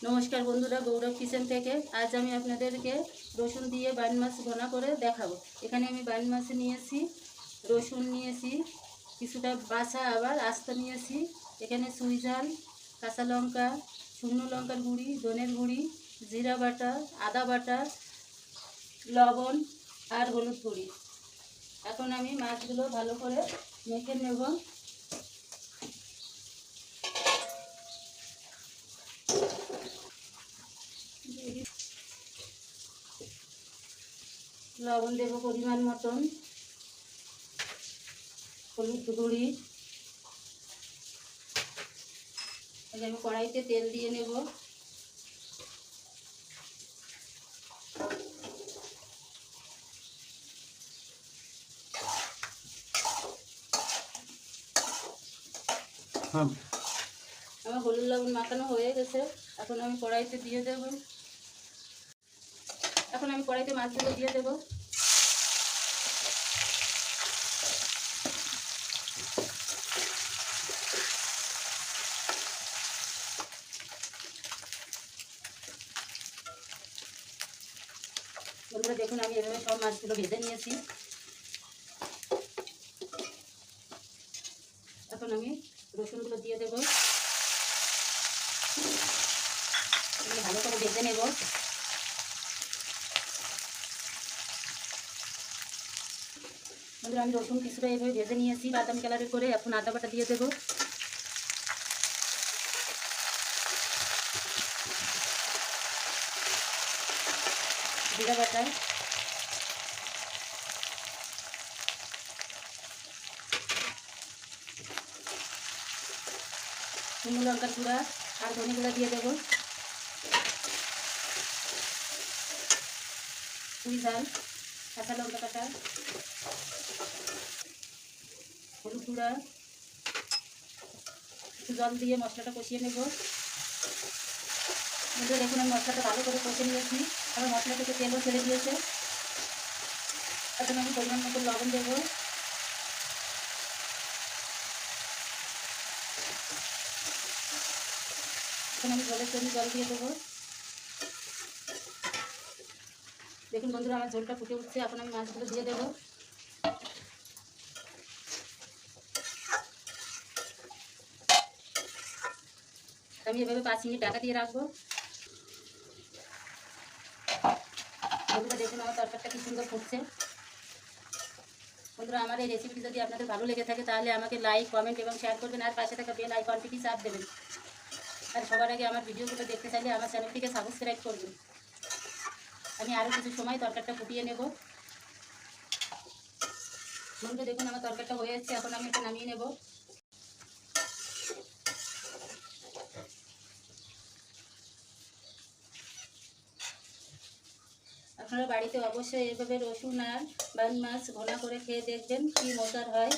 নমস্কার বন্ধুরা, গৌরব কিচেন থেকে আজ আমি আপনাদেরকে রসুন দিয়ে বাইন মাছ ভুনা করে দেখাবো। এখানে আমি বাইন মাছ নিয়েছি, রসুন নিয়েছি, কিছুটা বাছা আবার আস্ত নিয়েছি। এখানে চুই ঝাল, কাঁচা লঙ্কা, শুকনো লঙ্কার গুঁড়ি, ধনের গুঁড়ি, জিরা বাটা, আদা বাটা, লবণ আর হলুদ গুঁড়ি। এখন আমি মাছগুলো ভালো করে মেখে নেব। লবণ দেবো পরিমাণ মতন, হলুদ গুঁড়ি। আমি কড়াইতে তেল দিয়ে নেব। আমার হলুদ লবণ মাখানো হয়ে গেছে, এখন আমি কড়াইতে দিয়ে দেব। এখন আমি কড়াইতে মাছগুলো দিয়ে দেব। বন্ধুরা দেখুন, আমি এভাবে সব মাছগুলো ভেজে নিয়েছি। এখন আমি রসুনগুলো দিয়ে দেব, ভালো করে ভেজে নেব। বন্ধুরা আমি রসুন কিছুটা এভাবে ভেজে নিয়েছি বাদামি কালারের করে। এখন আদা বাটা দিয়ে দেব। জিরা বাটা, শুকনো লঙ্কার গুঁড়া আর ধনে গুঁড়া দিয়ে দেবো। চুই ঝাল, কাঁচা লঙ্কা কাটা, হলুদ গুঁড়া, একটু জল দিয়ে মশলাটা কষিয়ে নেব। বন্ধুরা দেখুন, আমি মশলাটা ভালো করে কষে নিয়েছি। আমার মশলা থেকে তেলও ছেড়ে দিয়েছে। এখন আমি পরিমাণ মতো লবণ দেবো। এখন আমি ঝোলের জন্য জল দিয়ে দেবো। দেখুন বন্ধুরা, আমার ঝোলটা ফুটে উঠছে। এখন আমি মাছগুলো দিয়ে দেবো। আমি এভাবে 5 মিনিট ঢাকা দিয়ে রাখবো। বন্ধুরা দেখুন, আমার তরকারিটা কি সুন্দর ফুটছে। বন্ধুরা আমার এই রেসিপিটি যদি আপনাদের ভালো লেগে থাকে তাহলে আমাকে লাইক, কমেন্ট এবং শেয়ার করবেন, আর পাশে থাকা বেল আইকনটি চাপ দেবেন। আর সবার আগে আমার ভিডিওগুলো দেখতে চাইলে আমার চ্যানেলটিকে সাবস্ক্রাইব করবেন। আমি আরও কিছু সময় তরকারিটা ফুটিয়ে নেব। বন্ধুরা দেখুন, আমার তরকারিটা হয়ে যাচ্ছে। এখন আমি এটা নামিয়ে নেব। আপনারা বাড়িতে অবশ্যই এভাবে রসুন আর বাইন মাছ ভুনা করে খেয়ে দেখবেন, কি মজার হয়।